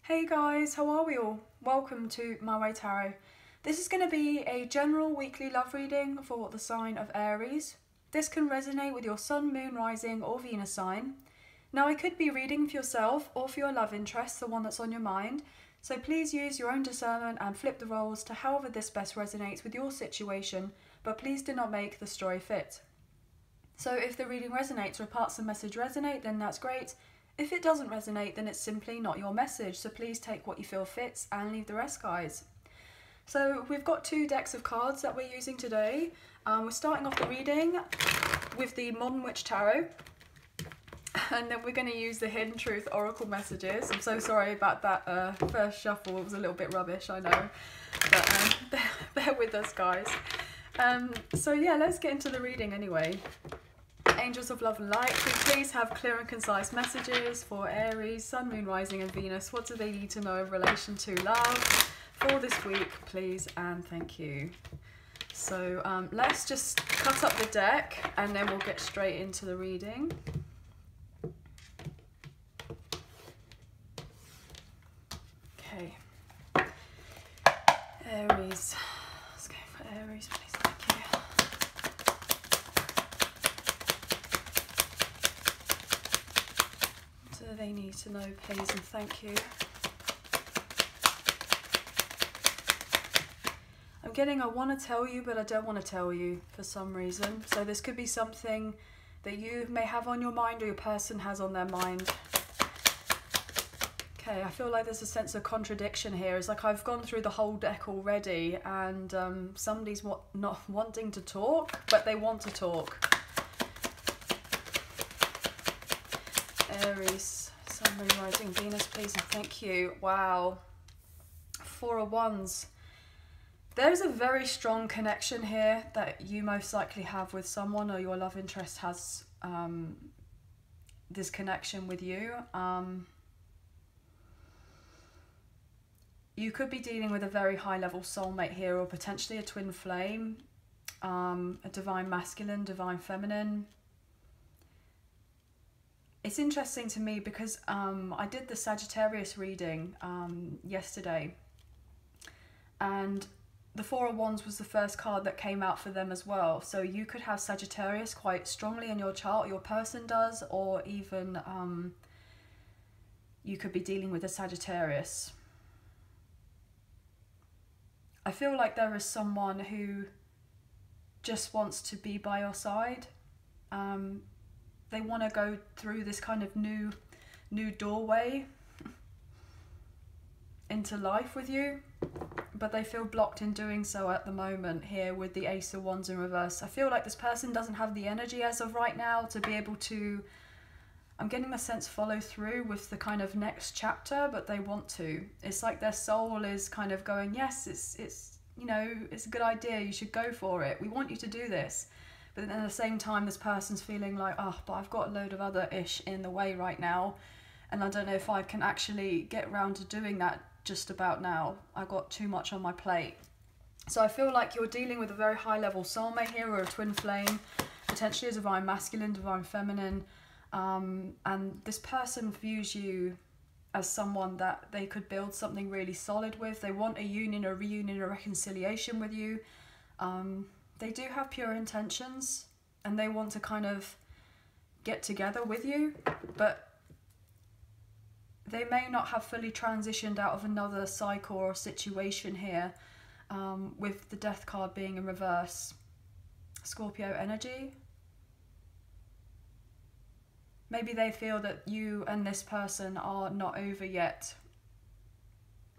Hey guys, how are we all? Welcome to My Way Tarot. This is going to be a general weekly love reading for the sign of Aries. This can resonate with your sun, moon, rising or Venus sign. Now I could be reading for yourself or for your love interest, the one that's on your mind. So please use your own discernment and flip the roles to however this best resonates with your situation, but please do not make the story fit. So if the reading resonates or parts of the message resonate, then that's great. If it doesn't resonate, then it's simply not your message, so please take what you feel fits and leave the rest, guys. So we've got two decks of cards that we're using today. We're starting off the reading with the Modern Witch Tarot, and then we're going to use the Hidden Truth Oracle messages. I'm so sorry about that first shuffle, it was a little bit rubbish, I know, but bear with us, guys. So yeah, let's get into the reading anyway. Angels of love and light, please have clear and concise messages for Aries, Sun, Moon, Rising and Venus. What do they need to know in relation to love for this week, please and thank you. So let's just cut up the deck and then we'll get straight into the reading. Okay, Aries, let's go for Aries, please, thank you. What do they need to know, please and thank you. I'm getting I want to tell you, but I don't want to tell you for some reason. So this could be something that you may have on your mind or your person has on their mind. Okay, I feel like there's a sense of contradiction here. It's like I've gone through the whole deck already and somebody's not wanting to talk, but they want to talk. Aries, Sun, Moon, Rising, Venus, please and thank you. Wow. Four of Wands. There's a very strong connection here that you most likely have with someone, or your love interest has this connection with you. You could be dealing with a very high level soulmate here, or potentially a twin flame, a divine masculine, divine feminine. It's interesting to me because I did the Sagittarius reading yesterday, and the Four of Wands was the first card that came out for them as well. So you could have Sagittarius quite strongly in your chart, your person does, or even you could be dealing with a Sagittarius. I feel like there is someone who just wants to be by your side. They want to go through this kind of new doorway into life with you, but they feel blocked in doing so at the moment here with the Ace of Wands in reverse. I feel like this person doesn't have the energy as of right now to be able to, I'm getting the sense, follow through with the kind of next chapter, but they want to. It's like their soul is kind of going, yes, it's you know, it's a good idea, you should go for it, we want you to do this. But then at the same time, this person's feeling like, oh, but I've got a load of other ish in the way right now, and I don't know if I can actually get around to doing that just about now. I've got too much on my plate. So I feel like you're dealing with a very high level soulmate here, or a twin flame, potentially a divine masculine, divine feminine, and this person views you as someone that they could build something really solid with. They want a union, a reunion, a reconciliation with you. They do have pure intentions and they want to kind of get together with you, but they may not have fully transitioned out of another cycle or situation here, with the Death card being in reverse. Scorpio energy. Maybe they feel that you and this person are not over yet,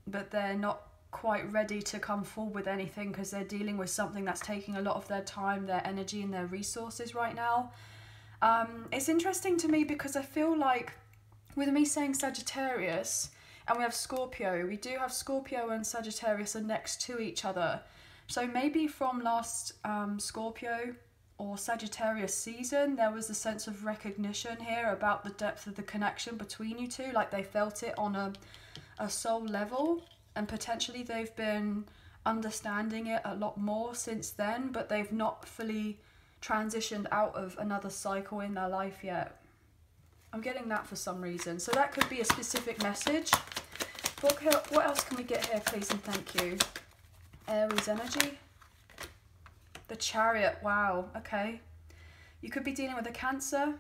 but they're not quite ready to come forward with anything because they're dealing with something that's taking a lot of their time, their energy and their resources right now. It's interesting to me because I feel like with me saying Sagittarius and we have Scorpio, we do have Scorpio and Sagittarius are next to each other. So maybe from last Scorpio or Sagittarius season, there was a sense of recognition here about the depth of the connection between you two, like they felt it on a soul level. And potentially they've been understanding it a lot more since then, but they've not fully transitioned out of another cycle in their life yet. I'm getting that for some reason. So that could be a specific message What else can we get here, please and thank you? Aries energy. The Chariot. Wow, okay. You could be dealing with a Cancer.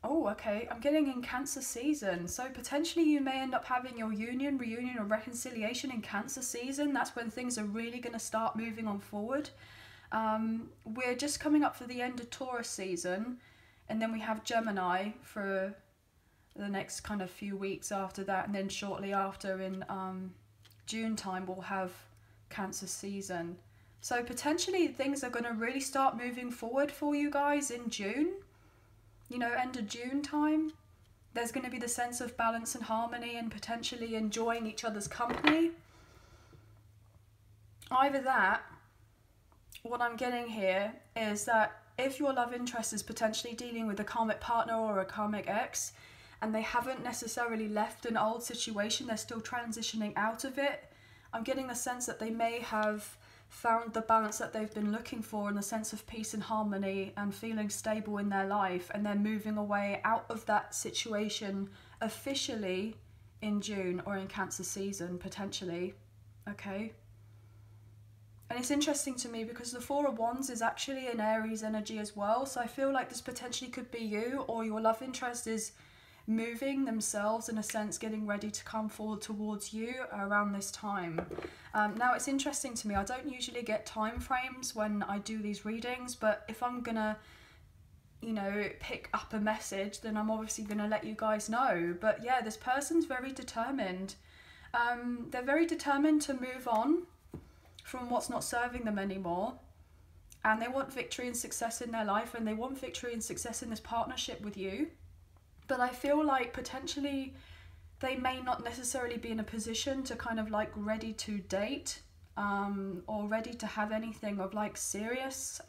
Oh, okay. I'm getting in Cancer season. So potentially you may end up having your union, reunion or reconciliation in Cancer season. That's when things are really going to start moving on forward. We're just coming up for the end of Taurus season. And then we have Gemini for the next kind of few weeks after that. And then shortly after in June time, we'll have Cancer season. So potentially things are going to really start moving forward for you guys in June. You know, end of June time. There's going to be the sense of balance and harmony and potentially enjoying each other's company. Either that, what I'm getting here is that if your love interest is potentially dealing with a karmic partner or a karmic ex, and they haven't necessarily left an old situation, they're still transitioning out of it, I'm getting the sense that they may have found the balance that they've been looking for and the sense of peace and harmony and feeling stable in their life, and they're moving away out of that situation officially in June or in Cancer season, potentially. Okay. And it's interesting to me because the Four of Wands is actually an Aries energy as well. So I feel like this potentially could be you, or your love interest is moving themselves in a sense, getting ready to come forward towards you around this time. Now it's interesting to me, I don't usually get time frames when I do these readings, but if I'm gonna, you know, pick up a message, then I'm obviously gonna let you guys know. But yeah, this person's very determined. They're very determined to move on from what's not serving them anymore, and they want victory and success in their life, and they want victory and success in this partnership with you. But I feel like potentially they may not necessarily be in a position to kind of like ready to date or ready to have anything of like serious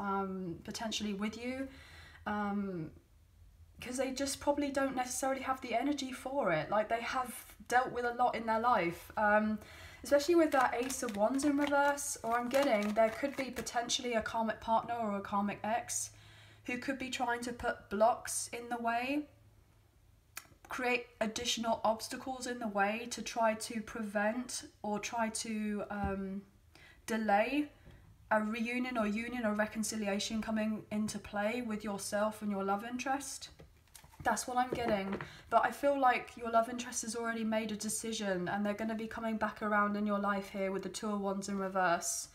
potentially with you, because they just probably don't necessarily have the energy for it. Like they have dealt with a lot in their life, especially with that Ace of Wands in reverse. Or I'm getting there could be potentially a karmic partner or a karmic ex who could be trying to put blocks in the way, create additional obstacles in the way to try to prevent or try to delay a reunion or union or reconciliation coming into play with yourself and your love interest. That's what I'm getting. But I feel like your love interest has already made a decision, and they're going to be coming back around in your life here with the Two of Wands in reverse,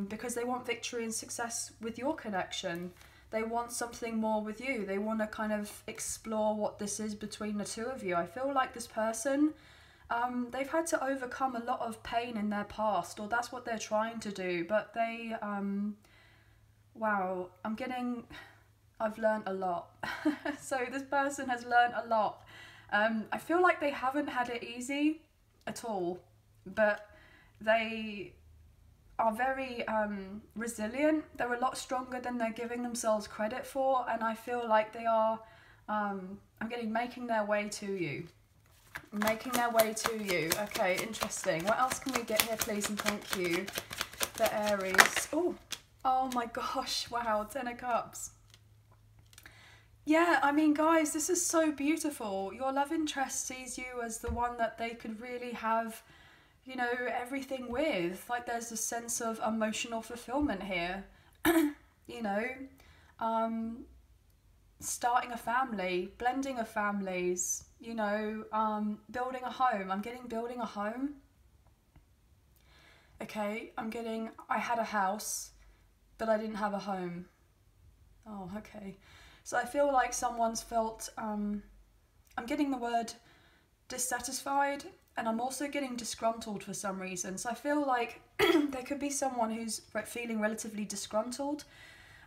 because they want victory and success with your connection. They want something more with you. They want to kind of explore what this is between the two of you. I feel like this person, they've had to overcome a lot of pain in their past, or that's what they're trying to do. But they, wow, I've learned a lot. So this person has learned a lot. I feel like they haven't had it easy at all, but they are very resilient. They're a lot stronger than they're giving themselves credit for, and I feel like they are making their way to you. Making their way to you. Okay, interesting. What else can we get here, please and thank you? The Aries. Oh my gosh, wow, 10 of Cups. Yeah, I mean, guys, this is so beautiful. Your love interest sees you as the one that they could really have, you know, everything with. Like, there's a sense of emotional fulfillment here. You know, starting a family, blending of families, you know, building a home. I'm getting building a home. Okay, I had a house, but I didn't have a home. Oh, okay. So I feel like someone's felt, I'm getting the word dissatisfied, and I'm also getting disgruntled for some reason. So I feel like there could be someone who's feeling relatively disgruntled.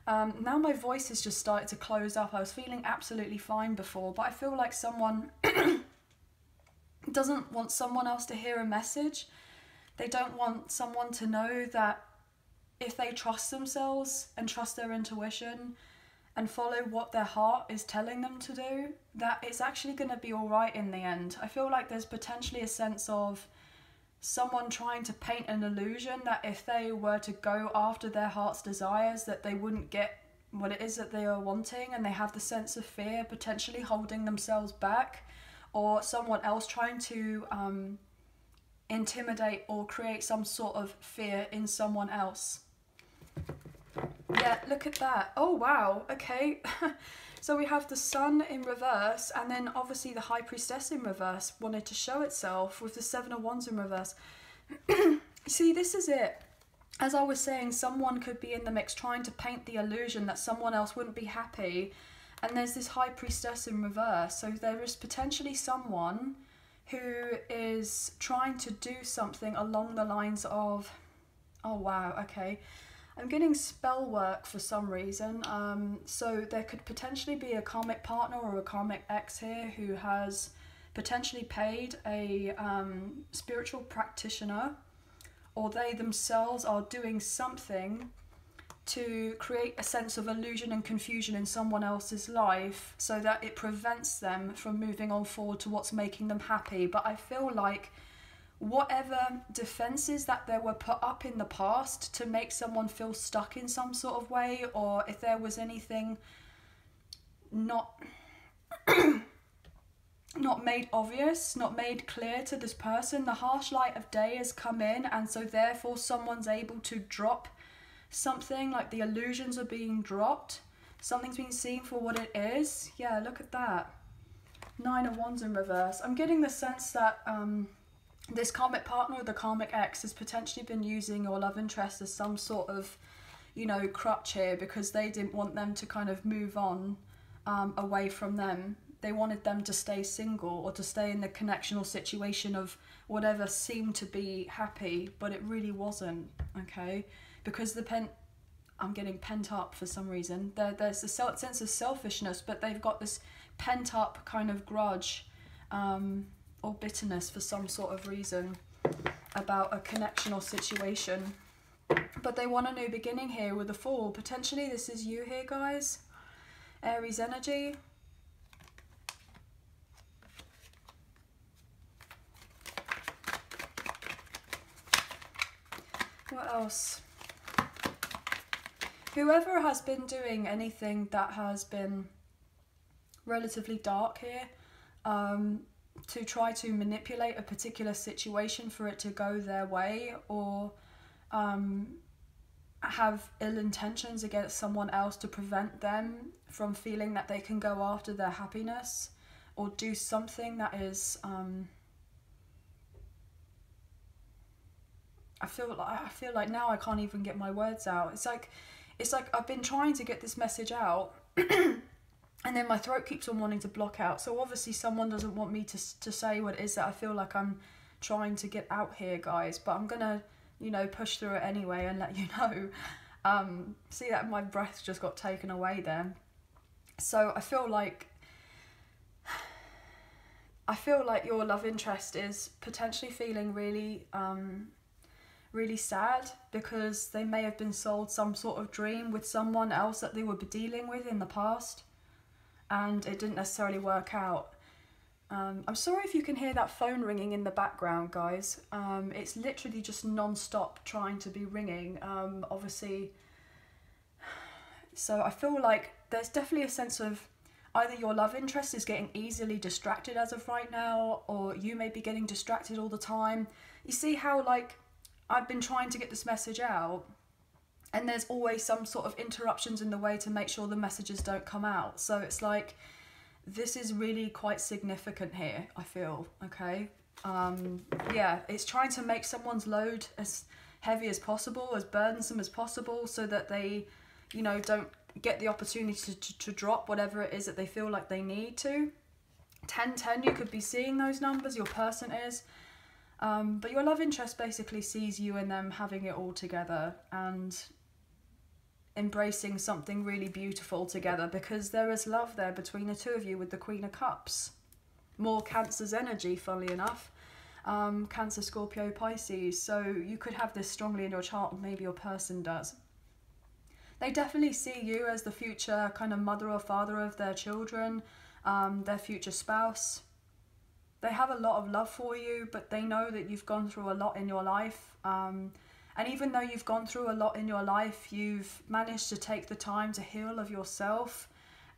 Now my voice has just started to close up. I was feeling absolutely fine before, but I feel like someone doesn't want someone else to hear a message. They don't want someone to know that if they trust themselves and trust their intuition and follow what their heart is telling them to do, that it's actually going to be all right in the end. I feel like there's potentially a sense of someone trying to paint an illusion that if they were to go after their heart's desires, that they wouldn't get what it is that they are wanting, and they have the sense of fear, potentially holding themselves back, or someone else trying to intimidate or create some sort of fear in someone else. Yeah, look at that. Oh wow, okay. So we have the Sun in reverse, and then obviously the High Priestess in reverse wanted to show itself with the Seven of Wands in reverse. See, this is it. As I was saying, someone could be in the mix trying to paint the illusion that someone else wouldn't be happy, and there's this High Priestess in reverse. So there is potentially someone who is trying to do something along the lines of, oh wow, okay, I'm getting spell work for some reason. So there could potentially be a karmic partner or a karmic ex here who has potentially paid a spiritual practitioner, or they themselves are doing something to create a sense of illusion and confusion in someone else's life so that it prevents them from moving on forward to what's making them happy. But I feel like whatever defenses that there were put up in the past to make someone feel stuck in some sort of way, or if there was anything not not made obvious, not made clear to this person, the harsh light of day has come in, and so therefore someone's able to drop something, like the illusions are being dropped, something's being seen for what it is. Yeah, look at that. Nine of Wands in reverse. I'm getting the sense that this karmic partner or the karmic ex has potentially been using your love interest as some sort of, you know, crutch here, because they didn't want them to kind of move on away from them. They wanted them to stay single or to stay in the connectional situation of whatever seemed to be happy, but it really wasn't, okay? Because I'm getting pent up for some reason. There's a sense of selfishness, but they've got this pent up kind of grudge or bitterness for some sort of reason about a connectional situation. But they want a new beginning here with the Fool. Potentially this is you here, guys. Aries energy. What else? Whoever has been doing anything that has been relatively dark here, to try to manipulate a particular situation for it to go their way, or have ill intentions against someone else to prevent them from feeling that they can go after their happiness, or do something that is I feel like now I can't even get my words out. It's like I've been trying to get this message out and then my throat keeps on wanting to block out. So obviously someone doesn't want me to say what it is that I feel like I'm trying to get out here, guys. But I'm gonna, you know, push through it anyway and let you know. See that my breath just got taken away there. So I feel like your love interest is potentially feeling really really sad, because they may have been sold some sort of dream with someone else that they were dealing with in the past, and it didn't necessarily work out. I'm sorry if you can hear that phone ringing in the background, guys. It's literally just non-stop trying to be ringing, obviously. So I feel like there's definitely a sense of either your love interest is getting easily distracted as of right now, or you may be getting distracted all the time. You see how, like, I've been trying to get this message out, and there's always some sort of interruptions in the way to make sure the messages don't come out. So it's like, this is really quite significant here, I feel, okay? Yeah, it's trying to make someone's load as heavy as possible, as burdensome as possible, so that they, you know, don't get the opportunity to drop whatever it is that they feel like they need to. 1010, you could be seeing those numbers, your person is. But your love interest basically sees you and them having it all together and embracing something really beautiful together, because there is love there between the two of you with the Queen of Cups. More Cancer's energy, funnily enough. Cancer, Scorpio, Pisces. So you could have this strongly in your chart, or maybe your person does. They definitely see you as the future kind of mother or father of their children, their future spouse. They have a lot of love for you, but they know that you've gone through a lot in your life. And even though you've gone through a lot in your life, you've managed to take the time to heal of yourself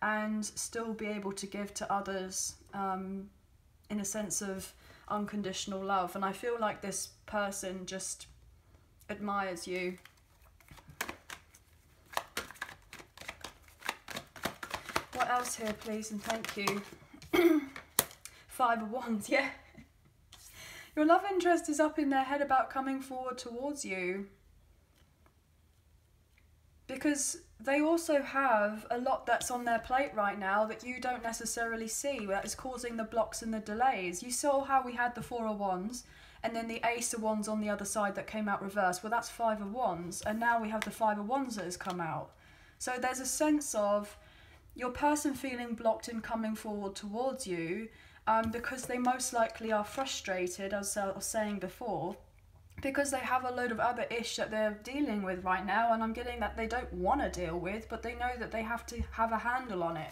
and still be able to give to others in a sense of unconditional love. And I feel like this person just admires you. What else here, please, and thank you. 5 of Wands, yeah. Your love interest is up in their head about coming forward towards you, because they also have a lot that's on their plate right now that you don't necessarily see, that is causing the blocks and the delays. You saw how we had the 4 of Wands and then the Ace of Wands on the other side that came out reversed. Well, that's 5 of Wands, and now we have the 5 of Wands that has come out. So there's a sense of your person feeling blocked in coming forward towards you, because they most likely are frustrated, as I was saying before, because they have a load of other ish that they're dealing with right now, and I'm getting that they don't want to deal with, but they know that they have to have a handle on it,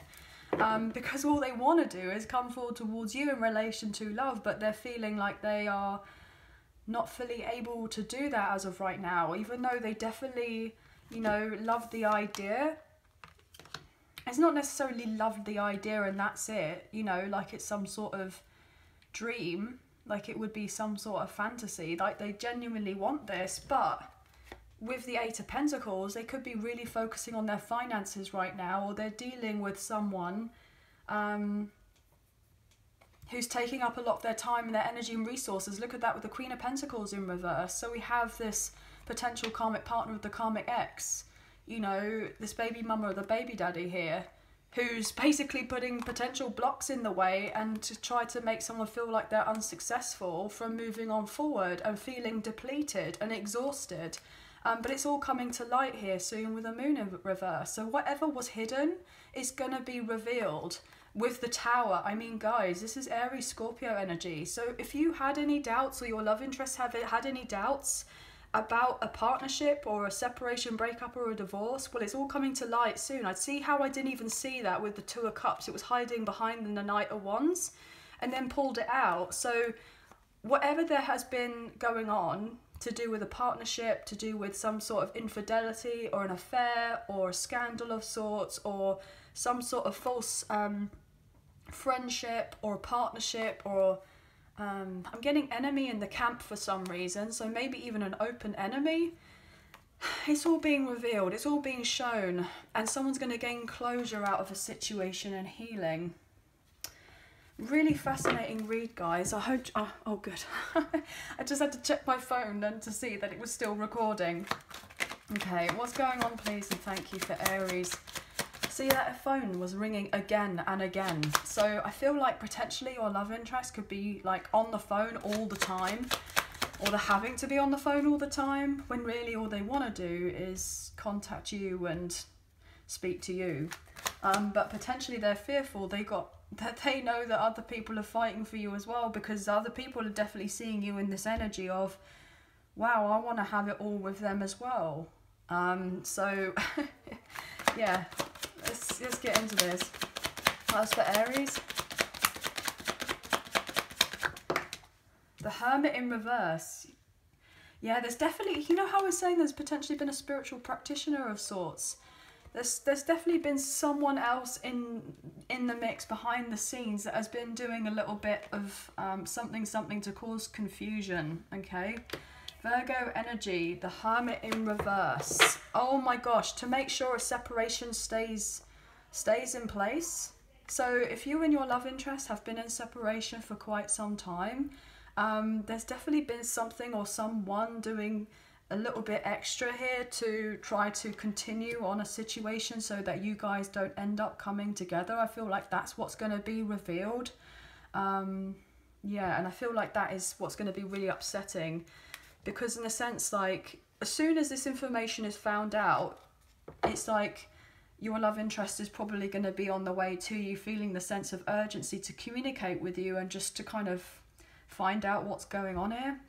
because all they want to do is come forward towards you in relation to love, but they're feeling like they are not fully able to do that as of right now, even though they definitely, you know, love the idea. It's not necessarily love the idea and that's it, you know, like it's some sort of dream, like it would be some sort of fantasy, like they genuinely want this. But with the 8 of Pentacles, they could be really focusing on their finances right now, or they're dealing with someone who's taking up a lot of their time and their energy and resources. Look at that with the Queen of Pentacles in reverse. So we have this potential karmic partner with the karmic ex, you know, this baby mama or the baby daddy here, who's basically putting potential blocks in the way and to try to make someone feel like they're unsuccessful from moving on forward and feeling depleted and exhausted. But it's all coming to light here soon with the moon in reverse. So whatever was hidden is going to be revealed with the Tower. I mean, guys, this is Aries Scorpio energy. So if you had any doubts, or your love interests have had any doubts about a partnership or a separation, breakup, or a divorce, well, it's all coming to light soon. I'd see how I didn't even see that with the 2 of Cups. It was hiding behind the Knight of Wands and then pulled it out. So whatever there has been going on to do with a partnership, to do with some sort of infidelity or an affair or a scandal of sorts, or some sort of false friendship or a partnership, or I'm getting enemy in the camp for some reason, so maybe even an open enemy. It's all being revealed, it's all being shown, and someone's going to gain closure out of a situation and healing. Really fascinating read, guys. I hope... oh good. I just had to check my phone and to see that it was still recording. Okay, what's going on, please, and thank you for Aries. See, that phone was ringing again and again. So I feel like potentially your love interest could be like on the phone all the time, or they're having to be on the phone all the time, when really all they want to do is contact you and speak to you. But potentially they're fearful. They know that other people are fighting for you as well, because other people are definitely seeing you in this energy of, wow, I want to have it all with them as well. So yeah. Let's get into this. As for Aries, the Hermit in reverse. Yeah, there's definitely, you know how I was saying there's potentially been a spiritual practitioner of sorts. There's definitely been someone else in the mix behind the scenes that has been doing a little bit of something to cause confusion, okay? Virgo energy, the Hermit in reverse. Oh my gosh, to make sure a separation stays in place. So if you and your love interest have been in separation for quite some time, there's definitely been something or someone doing a little bit extra here to try to continue on a situation so that you guys don't end up coming together. I feel like that's what's going to be revealed. Yeah, and I feel like that is what's going to be really upsetting. Because in a sense, like, as soon as this information is found out, it's like your love interest is probably going to be on the way to you, feeling the sense of urgency to communicate with you and just to kind of find out what's going on here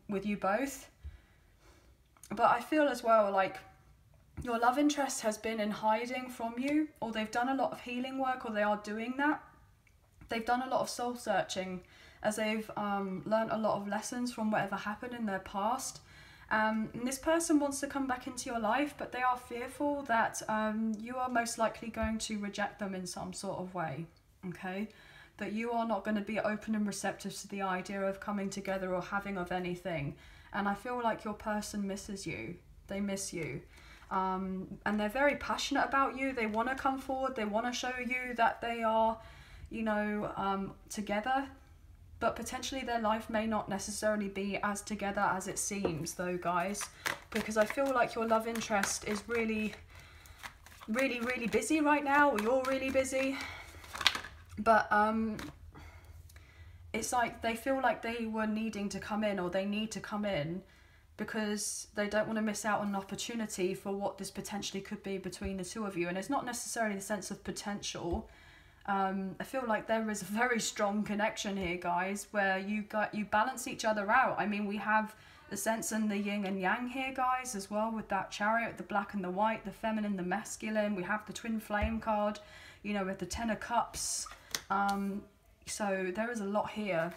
with you both. But I feel as well like your love interest has been in hiding from you, or they've done a lot of healing work, or they are doing that. They've done a lot of soul searching, as they've learned a lot of lessons from whatever happened in their past. And this person wants to come back into your life, but they are fearful that you are most likely going to reject them in some sort of way, okay? that you are not going to be open and receptive to the idea of coming together or having of anything. And I feel like your person misses you. They miss you. And they're very passionate about you. They want to come forward. They want to show you that they are, you know, together. But potentially their life may not necessarily be as together as it seems, though, guys. Because I feel like your love interest is really busy right now, or you're really busy. But it's like they feel like they were needing to come in, or they need to come in, because they don't want to miss out on an opportunity for what this potentially could be between the two of you. And it's not necessarily the sense of potential. I feel like there is a very strong connection here, guys, where you balance each other out. I mean, we have the sense in the yin and yang here, guys, as well, with that chariot, the black and the white, the feminine, the masculine. We have the twin flame card, you know, with the 10 of cups. So there is a lot here.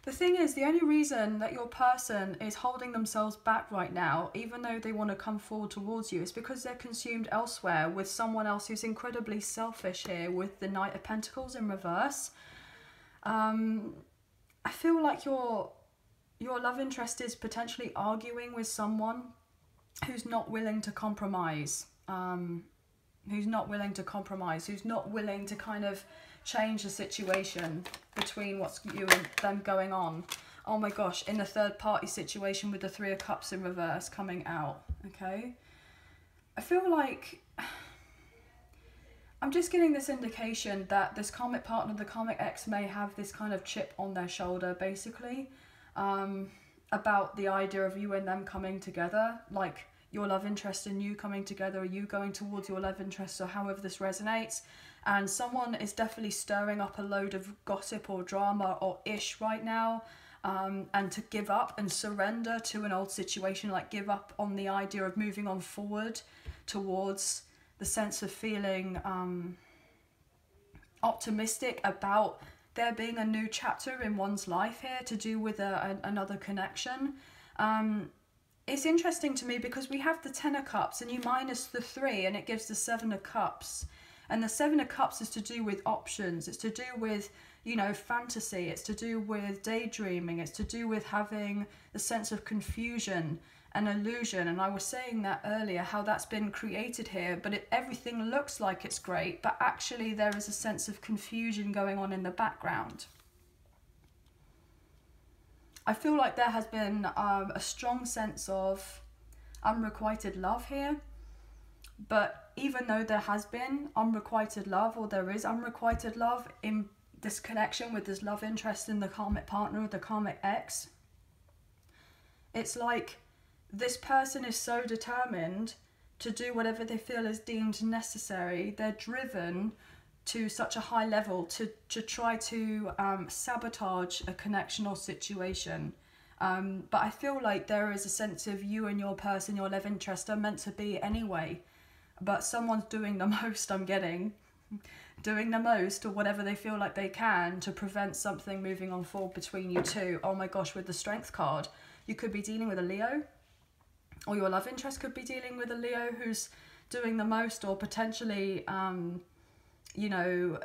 The thing is, the only reason that your person is holding themselves back right now, even though they want to come forward towards you, is because they're consumed elsewhere with someone else who's incredibly selfish here, with the Knight of Pentacles in reverse. I feel like your love interest is potentially arguing with someone who's not willing to compromise, who's not willing to kind of change the situation between what's you and them going on. Oh my gosh, in the third party situation with the 3 of Cups in reverse coming out, okay? I feel like I'm just getting this indication that this karmic partner, the karmic ex, may have this kind of chip on their shoulder, basically, about the idea of you and them coming together, like your love interest and you coming together, or you going towards your love interest, or however this resonates. And someone is definitely stirring up a load of gossip or drama or ish right now, and to give up and surrender to an old situation, like give up on the idea of moving on forward towards the sense of feeling optimistic about there being a new chapter in one's life here to do with another connection. It's interesting to me because we have the 10 of Cups and you minus the 3 and it gives the 7 of Cups. And the 7 of Cups is to do with options. It's to do with, you know, fantasy. It's to do with daydreaming. It's to do with having the sense of confusion and illusion. And I was saying that earlier, how that's been created here, but everything looks like it's great, but actually there is a sense of confusion going on in the background. I feel like there has been a strong sense of unrequited love here. But even though there has been unrequited love, or there is unrequited love in this connection with this love interest in the karmic partner or the karmic ex, it's like this person is so determined to do whatever they feel is deemed necessary. They're driven to such a high level to try to sabotage a connection or situation. But I feel like there is a sense of you and your person, your love interest, are meant to be anyway. But someone's doing the most, I'm getting, doing the most, or whatever they feel like they can, to prevent something moving on forward between you two. Oh my gosh, with the Strength card, you could be dealing with a Leo, or your love interest could be dealing with a Leo who's doing the most, or potentially, you know,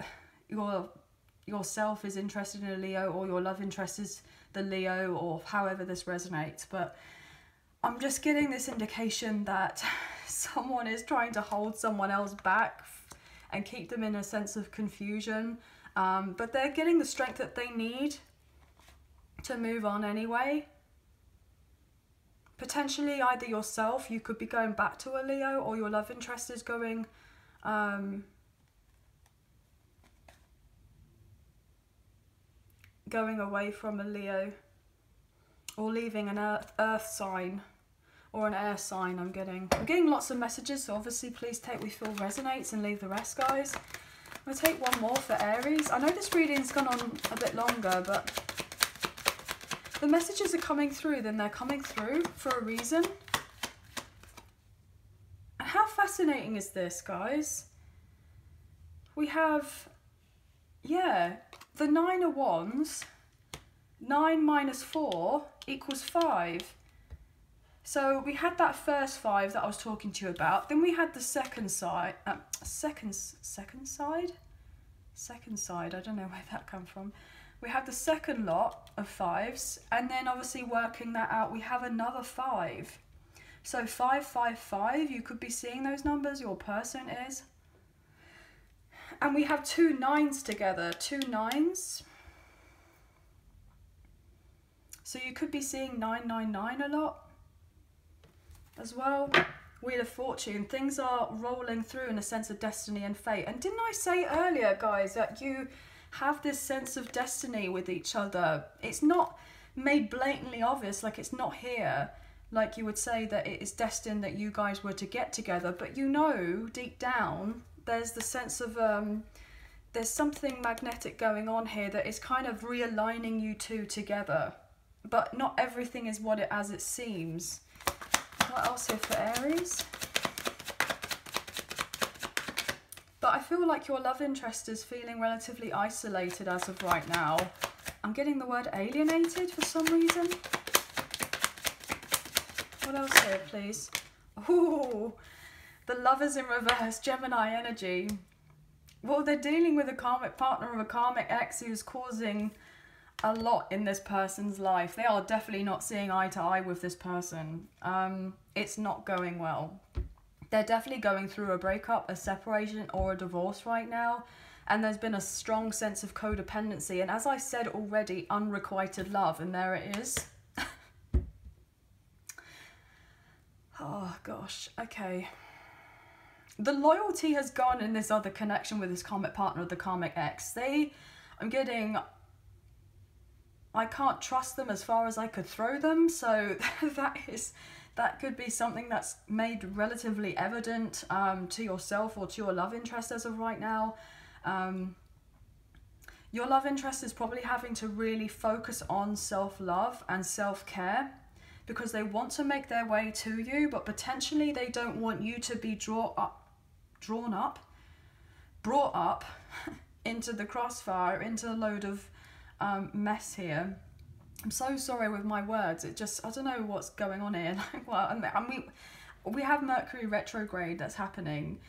yourself is interested in a Leo, or your love interest is the Leo, or however this resonates. But I'm just getting this indication that someone is trying to hold someone else back and keep them in a sense of confusion. But they're getting the strength that they need to move on anyway. Potentially either yourself, you could be going back to a Leo, or your love interest is going away from a Leo, or leaving an earth sign or an air sign. I'm getting lots of messages, so obviously please take what you feel resonates and leave the rest, guys. I'm going to take one more for Aries. I know this reading's gone on a bit longer, but the messages are coming through, then they're coming through for a reason. And how fascinating is this, guys? We have, yeah, the 9 of Wands. 9 minus 4 equals 5. So we had that first 5 that I was talking to you about. Then we had the second side. Second side? second side, I don't know where that come from. We have the second lot of 5s, and then obviously working that out, we have another 5. So 5, 5, 5, you could be seeing those numbers, your person is. And we have 2 9s together, 2 9s. So you could be seeing 999 a lot as well. Wheel of Fortune, things are rolling through in a sense of destiny and fate. And didn't I say earlier, guys, that you have this sense of destiny with each other? It's not made blatantly obvious, like it's not here, like you would say that it is destined that you guys were to get together, but you know deep down there's the sense of there's something magnetic going on here that is kind of realigning you two together, but not everything is what it as it seems. What else here for Aries? But I feel like your love interest is feeling relatively isolated as of right now. I'm getting the word alienated for some reason. What else here, please? Ooh, the Lovers in reverse, Gemini energy. Well, they're dealing with a karmic partner or a karmic ex who's causing a lot in this person's life. They are definitely not seeing eye to eye with this person. It's not going well. They're definitely going through a breakup, a separation, or a divorce right now. And there's been a strong sense of codependency. And as I said already, unrequited love. And there it is. Oh, gosh. Okay. The loyalty has gone in this other connection with this karmic partner, the karmic ex. I'm getting... I can't trust them as far as I could throw them. So that could be something that's made relatively evident to yourself or to your love interest as of right now. Your love interest is probably having to really focus on self-love and self-care because they want to make their way to you, but potentially they don't want you to be brought up into the crossfire, into a load of mess here. I'm so sorry with my words. It just, I don't know what's going on here. Well, I mean, we have Mercury retrograde that's happening.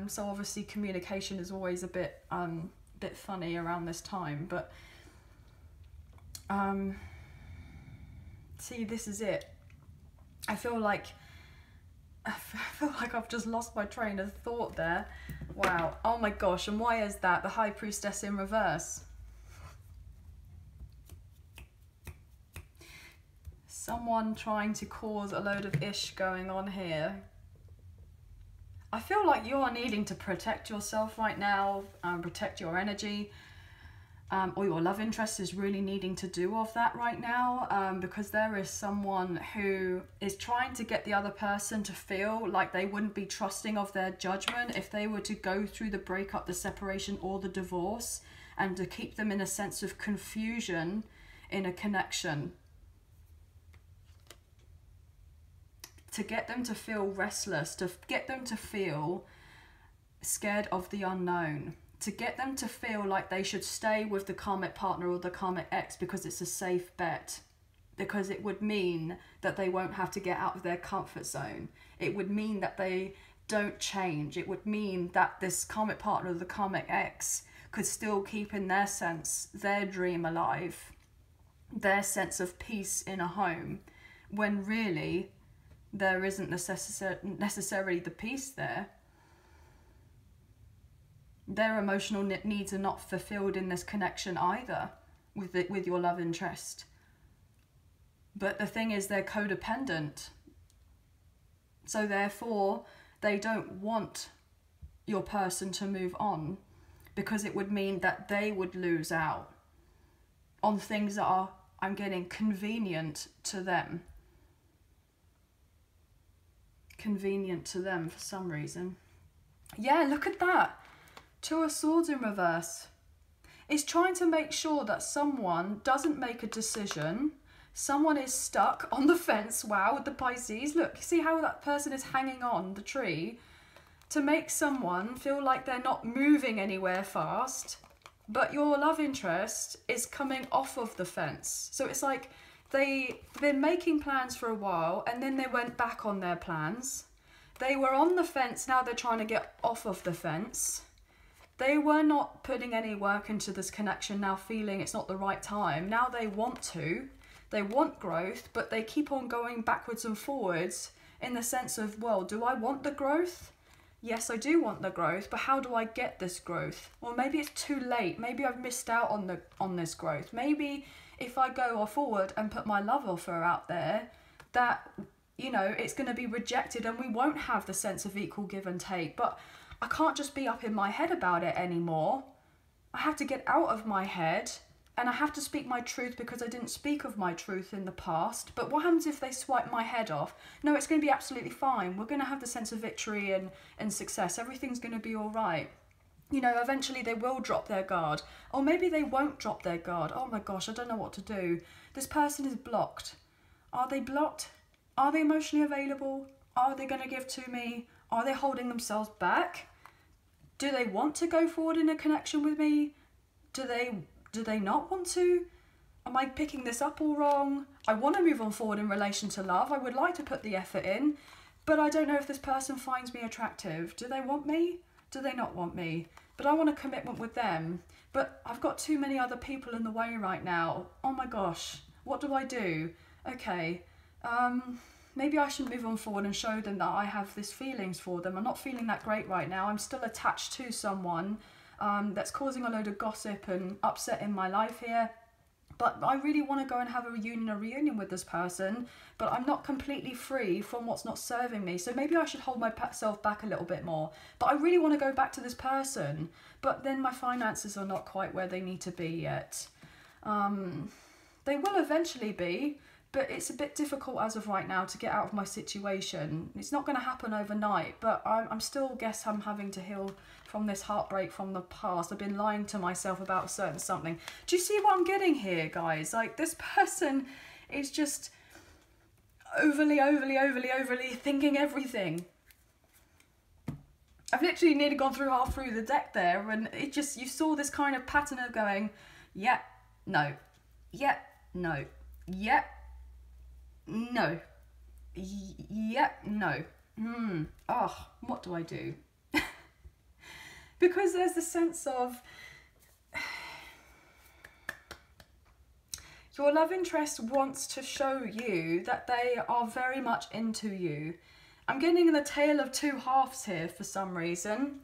So obviously communication is always a bit funny around this time. But see, this is it. I feel like I've just lost my train of thought there. Wow. Oh my gosh. And why is that? The High Priestess in reverse. Someone trying to cause a load of ish going on here. I feel like you are needing to protect yourself right now, protect your energy, or your love interest is really needing to do of that right now, because there is someone who is trying to get the other person to feel like they wouldn't be trusting of their judgment if they were to go through the breakup, the separation, or the divorce, and to keep them in a sense of confusion in a connection. To get them to feel restless, to get them to feel scared of the unknown, to get them to feel like they should stay with the karmic partner or the karmic ex because it's a safe bet, because it would mean that they won't have to get out of their comfort zone. It would mean that they don't change. It would mean that this karmic partner or the karmic ex could still keep in their sense their dream alive, their sense of peace in a home, when really there isn't necessarily the peace there. Their emotional needs are not fulfilled in this connection either with your love interest. But the thing is, they're codependent. So therefore, they don't want your person to move on because it would mean that they would lose out on things that are, I'm getting, convenient to them. Convenient to them for some reason. Yeah, look at that. Two of Swords in reverse. It's trying to make sure that someone doesn't make a decision. Someone is stuck on the fence. Wow, with the Pisces. Look, see how that person is hanging on the tree to make someone feel like they're not moving anywhere fast. But your love interest is coming off of the fence. So it's like they've been making plans for a while and then they went back on their plans. They were on the fence, now they're trying to get off of the fence. They were not putting any work into this connection, now feeling it's not the right time. Now they want to. They want growth, but they keep on going backwards and forwards in the sense of, well, do I want the growth? Yes, I do want the growth, but how do I get this growth? Well, maybe it's too late. Maybe I've missed out on this growth. Maybe if I go forward and put my love offer out there, that, you know, it's going to be rejected and we won't have the sense of equal give and take. But I can't just be up in my head about it anymore. I have to get out of my head. And I have to speak my truth because I didn't speak of my truth in the past. But what happens if they swipe my head off? No, it's going to be absolutely fine. We're going to have the sense of victory and success. Everything's going to be all right. You know, eventually they will drop their guard. Or maybe they won't drop their guard. Oh my gosh, I don't know what to do. This person is blocked. Are they blocked? Are they emotionally available? Are they going to give to me? Are they holding themselves back? Do they want to go forward in a connection with me? Do they not want to? Am I picking this up all wrong? I want to move on forward in relation to love. I would like to put the effort in, but I don't know if this person finds me attractive. Do they want me? Do they not want me? But I want a commitment with them. But I've got too many other people in the way right now. Oh my gosh, what do I do? Okay, maybe I should move on forward and show them that I have these feelings for them. I'm not feeling that great right now. I'm still attached to someone that's causing a load of gossip and upset in my life here. But I really want to go and have a reunion with this person, but I'm not completely free from what's not serving me. So maybe I should hold myself back a little bit more. But I really want to go back to this person, but then my finances are not quite where they need to be yet. They will eventually be, but it's a bit difficult as of right now to get out of my situation. It's not going to happen overnight, but I'm still guess I'm having to heal from this heartbreak from the past. I've been lying to myself about a certain something. Do you see what I'm getting here, guys? Like, this person is just overly thinking everything. I've literally nearly gone through half through the deck there, and it just, you saw this kind of pattern of going, yeah, no, yeah, no, yeah, no, yeah, no. Oh, what do I do? Because there's the sense of your love interest wants to show you that they are very much into you. I'm getting the tale of two halves here for some reason.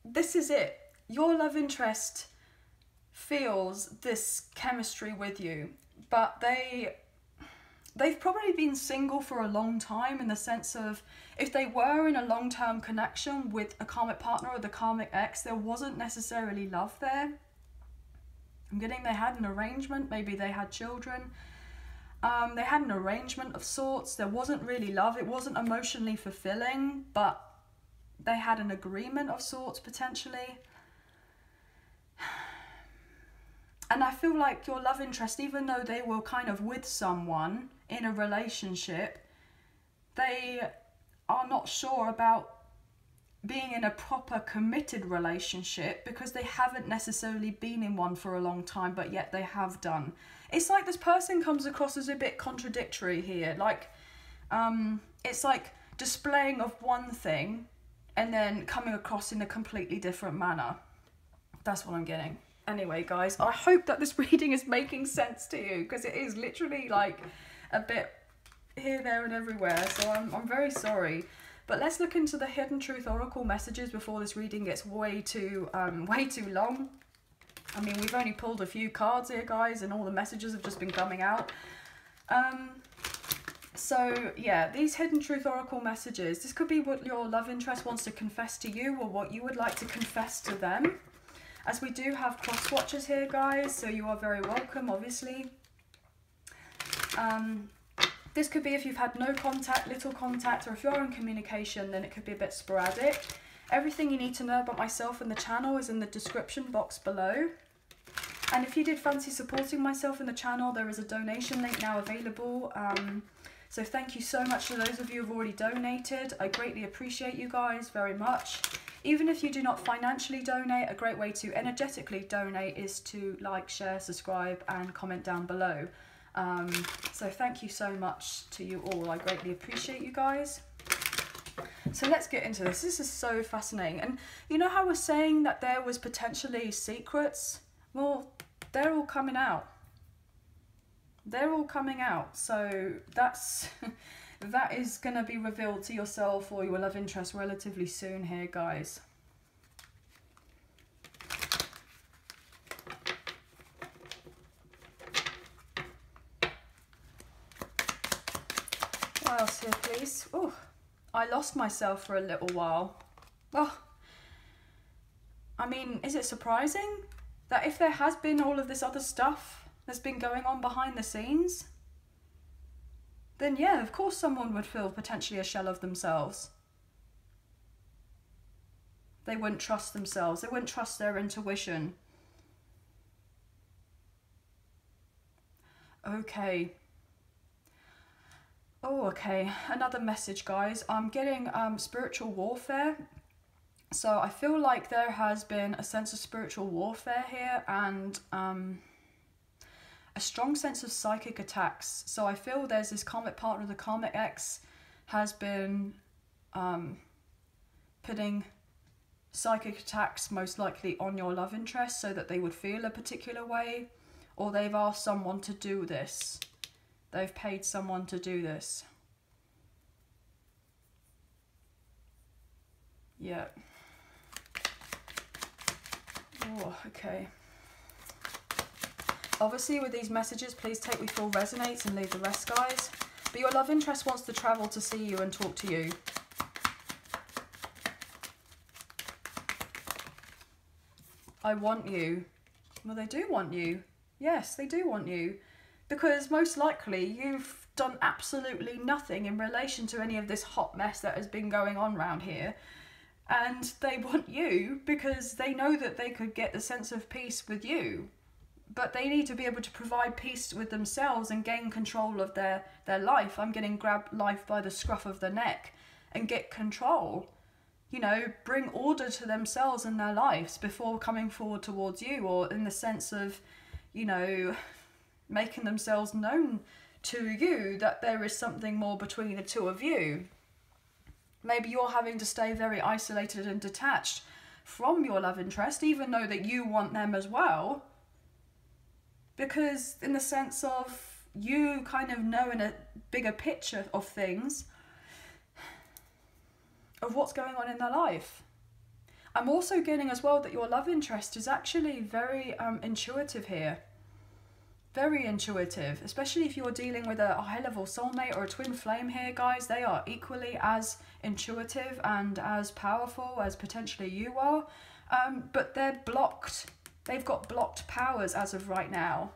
This is it. Your love interest feels this chemistry with you, but they've probably been single for a long time, in the sense of, if they were in a long-term connection with a karmic partner or the karmic ex, there wasn't necessarily love there. I'm getting they had an arrangement, maybe they had children. They had an arrangement of sorts. There wasn't really love. It wasn't emotionally fulfilling, but they had an agreement of sorts, potentially. And I feel like your love interest, even though they were kind of with someone in a relationship, they are not sure about being in a proper committed relationship, because they haven't necessarily been in one for a long time, but yet they have done. It's like this person comes across as a bit contradictory here. Like, it's like displaying of one thing and then coming across in a completely different manner. That's what I'm getting. Anyway, guys, I hope that this reading is making sense to you, because it is literally like a bit here, there and everywhere. So I'm very sorry. But let's look into the Hidden Truth Oracle messages before this reading gets way too long. I mean, we've only pulled a few cards here, guys, and all the messages have just been coming out. So, yeah, these Hidden Truth Oracle messages, this could be what your love interest wants to confess to you, or what you would like to confess to them. As we do have cross watchers here, guys, so you are very welcome, obviously. This could be if you've had no contact, little contact, or if you're in communication, then it could be a bit sporadic. Everything you need to know about myself and the channel is in the description box below. And if you did fancy supporting myself in the channel, there is a donation link now available. So thank you so much to those of you who have already donated. I greatly appreciate you guys very much. Even if you do not financially donate, a great way to energetically donate is to like, share, subscribe, and comment down below. So thank you so much to you all. I greatly appreciate you guys. So let's get into this. This is so fascinating. And you know how we're saying that there was potentially secrets? Well, they're all coming out. They're all coming out. So that's that is going to be revealed to yourself or your love interest relatively soon here, guys. What else here, please? Oh, I lost myself for a little while. Oh, I mean, is it surprising that if there has been all of this other stuff that's been going on behind the scenes, then yeah, of course someone would feel potentially a shell of themselves. They wouldn't trust themselves. They wouldn't trust their intuition. Okay. Oh, okay. Another message, guys. I'm getting spiritual warfare. So I feel like there has been a sense of spiritual warfare here and a strong sense of psychic attacks. So I feel there's this karmic partner, the karmic ex, has been putting psychic attacks most likely on your love interest so that they would feel a particular way, or they've asked someone to do this. They've paid someone to do this. Yeah. Oh, okay. Obviously with these messages, please take what you feel resonates and leave the rest, guys. But your love interest wants to travel to see you and talk to you. I want you. Well, they do want you. Yes, they do want you. Because most likely you've done absolutely nothing in relation to any of this hot mess that has been going on around here. And they want you because they know that they could get the sense of peace with you. But they need to be able to provide peace with themselves and gain control of their life. I'm getting grab life by the scruff of the neck and get control. You know, bring order to themselves and their lives before coming forward towards you, or in the sense of, you know, making themselves known to you that there is something more between the two of you. Maybe you're having to stay very isolated and detached from your love interest, even though that you want them as well. Because in the sense of you kind of knowing a bigger picture of things, of what's going on in their life. I'm also getting as well that your love interest is actually very intuitive here. Very intuitive, especially if you're dealing with a high-level soulmate or a twin flame here, guys. They are equally as intuitive and as powerful as potentially you are, but they're blocked. They've got blocked powers as of right now,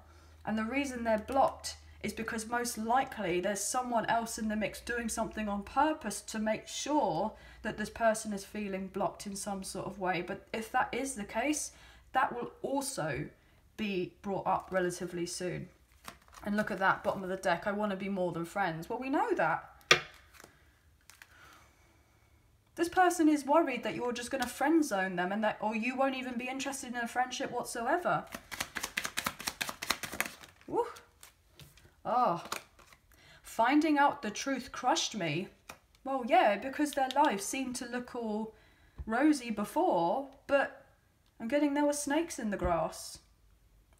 and the reason they're blocked is because most likely there's someone else in the mix doing something on purpose to make sure that this person is feeling blocked in some sort of way. But if that is the case, that will also be brought up relatively soon. And look at that, bottom of the deck, I want to be more than friends. Well, we know that. This person is worried that you're just going to friend zone them, and that, or you won't even be interested in a friendship whatsoever. Woo. Oh, finding out the truth crushed me. Well, yeah, because their life seemed to look all rosy before, but I'm getting there were snakes in the grass.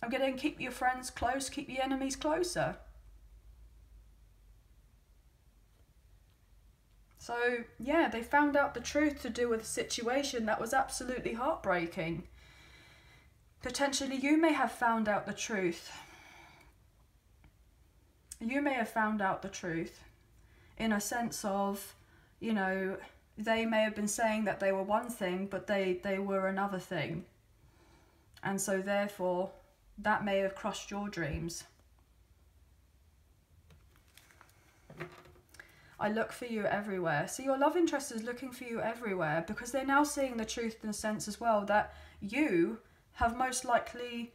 I'm getting keep your friends close, keep your enemies closer. So, yeah, they found out the truth to do with a situation that was absolutely heartbreaking. Potentially you may have found out the truth. You may have found out the truth in a sense of, you know, they may have been saying that they were one thing, but they were another thing. And so therefore, that may have crushed your dreams. I look for you everywhere. See, your love interest is looking for you everywhere because they're now seeing the truth in the sense as well that you have most likely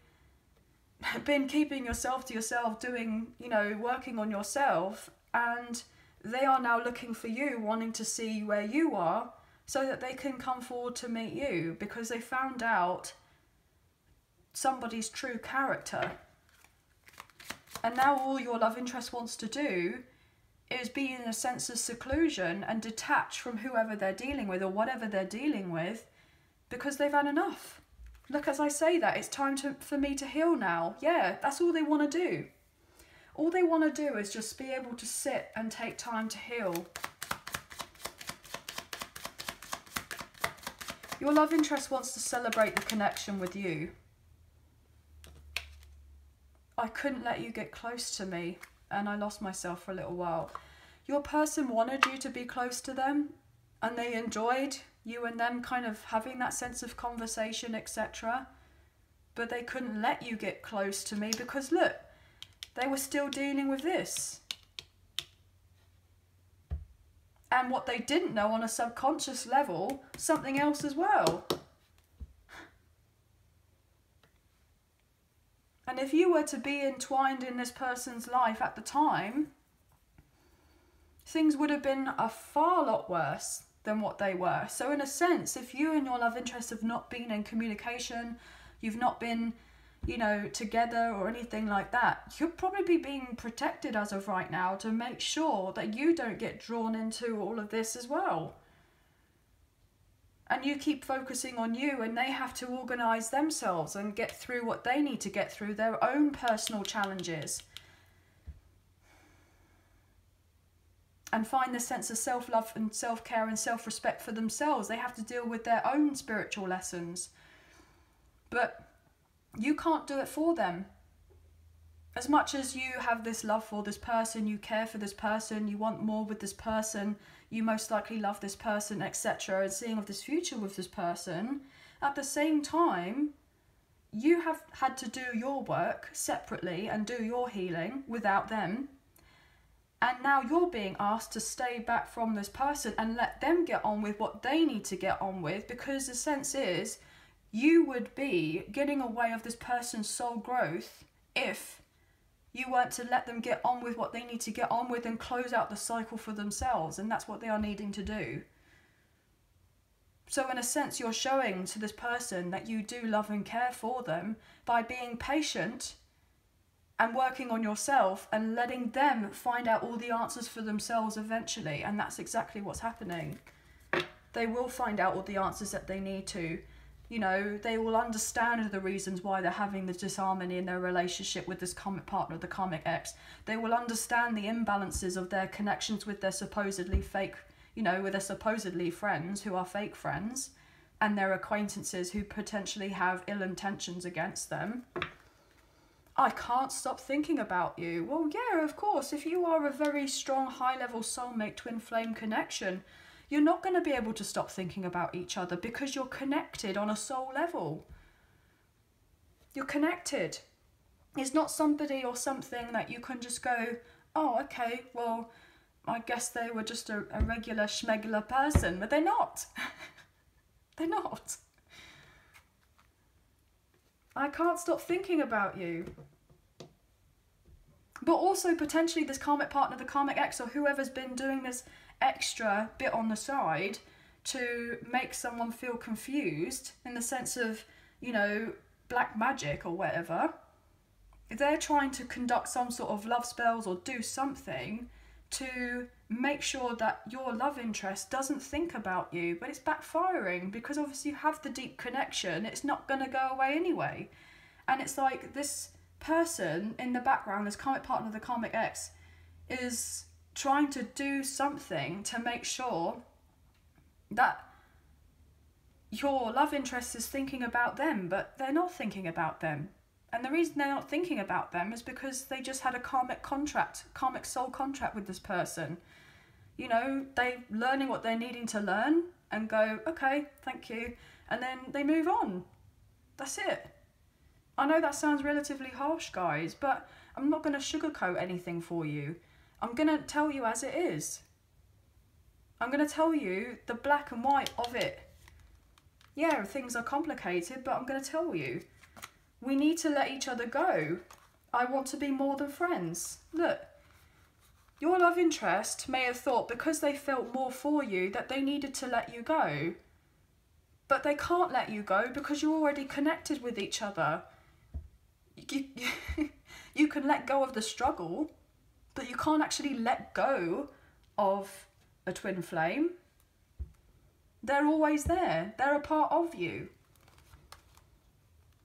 been keeping yourself to yourself, doing, you know, working on yourself, and they are now looking for you, wanting to see where you are so that they can come forward to meet you because they found out somebody's true character. And now all your love interest wants to do is be in a sense of seclusion and detach from whoever they're dealing with or whatever they're dealing with because they've had enough. Look, as I say that, it's time for me to heal now. Yeah, that's all they want to do. All they want to do is just be able to sit and take time to heal. Your love interest wants to celebrate the connection with you. I couldn't let you get close to me and I lost myself for a little while. Your person wanted you to be close to them and they enjoyed you and them kind of having that sense of conversation, etc. But they couldn't let you get close to me because look, they were still dealing with this. And what they didn't know on a subconscious level, something else as well. And if you were to be entwined in this person's life at the time, things would have been a far lot worse than what they were. So in a sense, if you and your love interest have not been in communication, you've not been, you know, together or anything like that, you'll probably be being protected as of right now to make sure that you don't get drawn into all of this as well. And you keep focusing on you and they have to organise themselves and get through what they need to get through, their own personal challenges. And find the sense of self-love and self-care and self-respect for themselves. They have to deal with their own spiritual lessons. But you can't do it for them. As much as you have this love for this person, you care for this person, you want more with this person, you most likely love this person, etc., and seeing of this future with this person, at the same time, you have had to do your work separately and do your healing without them. And now you're being asked to stay back from this person and let them get on with what they need to get on with, because the sense is you would be getting away of this person's soul growth if you weren't to let them get on with what they need to get on with and close out the cycle for themselves. And that's what they are needing to do. So in a sense, you're showing to this person that you do love and care for them by being patient and working on yourself and letting them find out all the answers for themselves eventually. And that's exactly what's happening. They will find out all the answers that they need to. You know, they will understand the reasons why they're having the disharmony in their relationship with this karmic partner, the karmic ex. They will understand the imbalances of their connections with their supposedly fake, you know, with their supposedly friends who are fake friends, and their acquaintances who potentially have ill intentions against them. I can't stop thinking about you. Well, yeah, of course, if you are a very strong, high-level soulmate twin flame connection, you're not going to be able to stop thinking about each other because you're connected on a soul level. You're connected. It's not somebody or something that you can just go, oh, okay, well, I guess they were just a regular schmegular person, but they're not. They're not. I can't stop thinking about you. But also potentially this karmic partner, the karmic ex, or whoever's been doing this extra bit on the side to make someone feel confused in the sense of, you know, black magic or whatever. They're trying to conduct some sort of love spells or do something to make sure that your love interest doesn't think about you, but it's backfiring because obviously you have the deep connection. It's not going to go away anyway. And it's like this person in the background, this karmic partner, the karmic ex, is trying to do something to make sure that your love interest is thinking about them, but they're not thinking about them. And the reason they're not thinking about them is because they just had a karmic contract, karmic soul contract with this person. You know, they're learning what they're needing to learn and go, okay, thank you. And then they move on. That's it. I know that sounds relatively harsh, guys, but I'm not going to sugarcoat anything for you. I'm going to tell you as it is. I'm going to tell you the black and white of it. Yeah, things are complicated, but I'm going to tell you. We need to let each other go. I want to be more than friends. Look, your love interest may have thought because they felt more for you that they needed to let you go. But they can't let you go because you're already connected with each other. You can let go of the struggle, but you can't actually let go of a twin flame. They're always there. They're a part of you.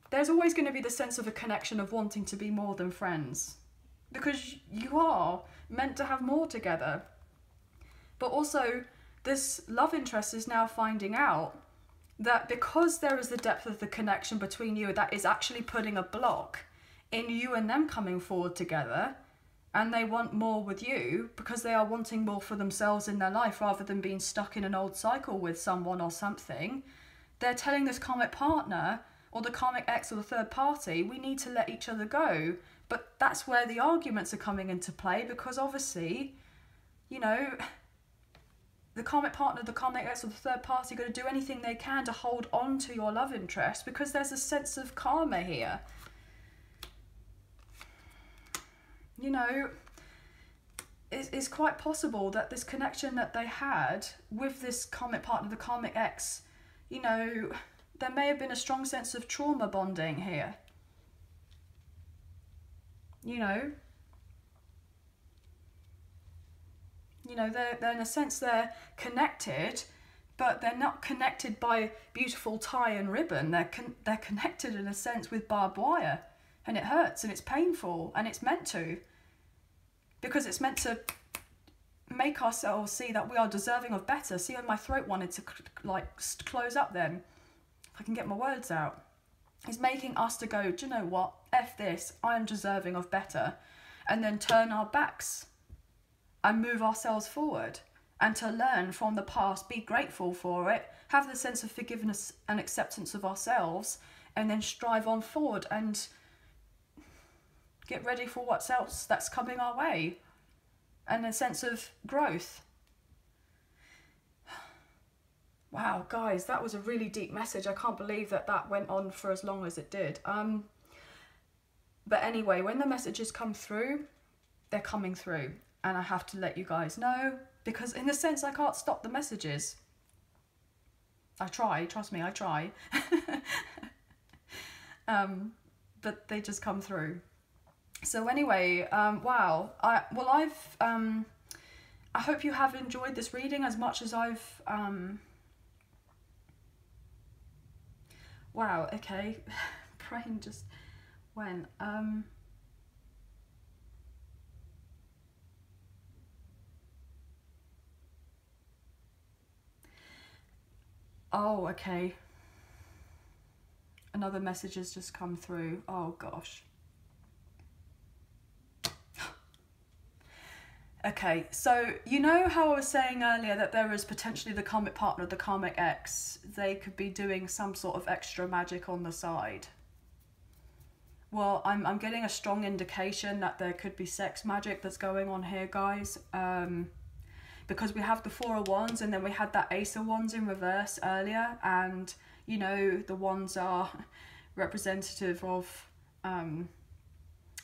There's always going to be the sense of a connection of wanting to be more than friends, because you are meant to have more together. But also, this love interest is now finding out that because there is the depth of the connection between you, that is actually putting a block in you and them coming forward together, and they want more with you because they are wanting more for themselves in their life rather than being stuck in an old cycle with someone or something. They're telling this karmic partner or the karmic ex or the third party, we need to let each other go. But that's where the arguments are coming into play, because obviously, you know, the karmic partner, the karmic ex or the third party are going to do anything they can to hold on to your love interest, because there's a sense of karma here. You know, it's quite possible that this connection that they had with this karmic partner, the karmic ex, you know, there may have been a strong sense of trauma bonding here. You know, they're in a sense they're connected, but they're not connected by beautiful tie and ribbon. They're connected in a sense with barbed wire, and it hurts and it's painful, and it's meant to, because it's meant to make ourselves see that we are deserving of better. See, my throat wanted to like close up then. If I can get my words out. It's making us to go, do you know what? F this, I am deserving of better. And then turn our backs and move ourselves forward. And to learn from the past, be grateful for it, have the sense of forgiveness and acceptance of ourselves, and then strive on forward and get ready for what's else that's coming our way. And a sense of growth. Wow, guys, that was a really deep message. I can't believe that went on for as long as it did. But anyway, when the messages come through, they're coming through. And I have to let you guys know, because in a sense, I can't stop the messages. I try, trust me, I try. But they just come through. So anyway, wow. I hope you have enjoyed this reading as much as I've... Wow, okay. Brain just went. Oh, okay. Another message has just come through. Oh, gosh. Okay, so you know how I was saying earlier that there is potentially the karmic partner, the karmic ex, they could be doing some sort of extra magic on the side. Well, I'm getting a strong indication that there could be sex magic that's going on here, guys. Because we have the Four of Wands and then we had that Ace of Wands in reverse earlier, and you know, the wands are representative of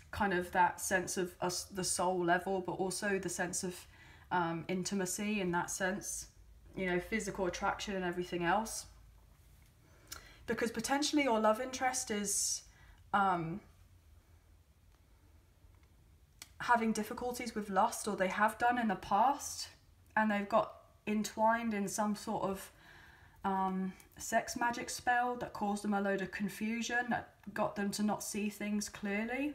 kind of that sense of us, the soul level, but also the sense of intimacy in that sense, you know, physical attraction and everything else. Because potentially your love interest is having difficulties with lust, or they have done in the past, and they've got entwined in some sort of sex magic spell that caused them a load of confusion, that got them to not see things clearly.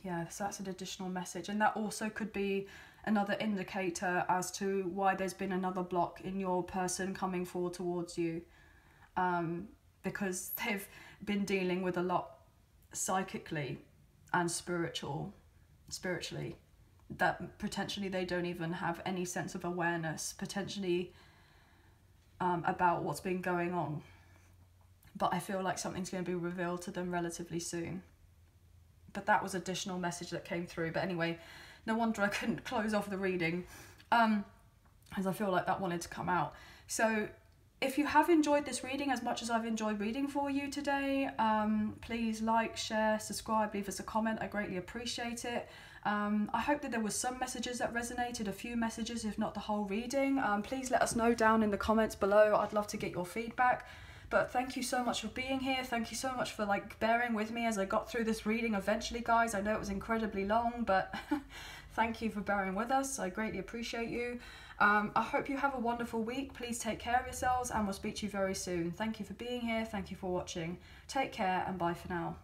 Yeah, so that's an additional message, and that also could be another indicator as to why there's been another block in your person coming forward towards you, because they've been dealing with a lot psychically and spiritually, that potentially they don't even have any sense of awareness potentially about what's been going on. But I feel like something's going to be revealed to them relatively soon. But that was additional message that came through. But anyway, no wonder I couldn't close off the reading, as I feel like that wanted to come out. So if you have enjoyed this reading as much as I've enjoyed reading for you today, please like, share, subscribe, leave us a comment. I greatly appreciate it. I hope that there was some messages that resonated, a few messages, if not the whole reading. Please let us know down in the comments below. I'd love to get your feedback. But thank you so much for being here. Thank you so much for like bearing with me as I got through this reading eventually, guys. I know it was incredibly long, but thank you for bearing with us. I greatly appreciate you. I hope you have a wonderful week. Please take care of yourselves, and we'll speak to you very soon. Thank you for being here. Thank you for watching. Take care, and bye for now.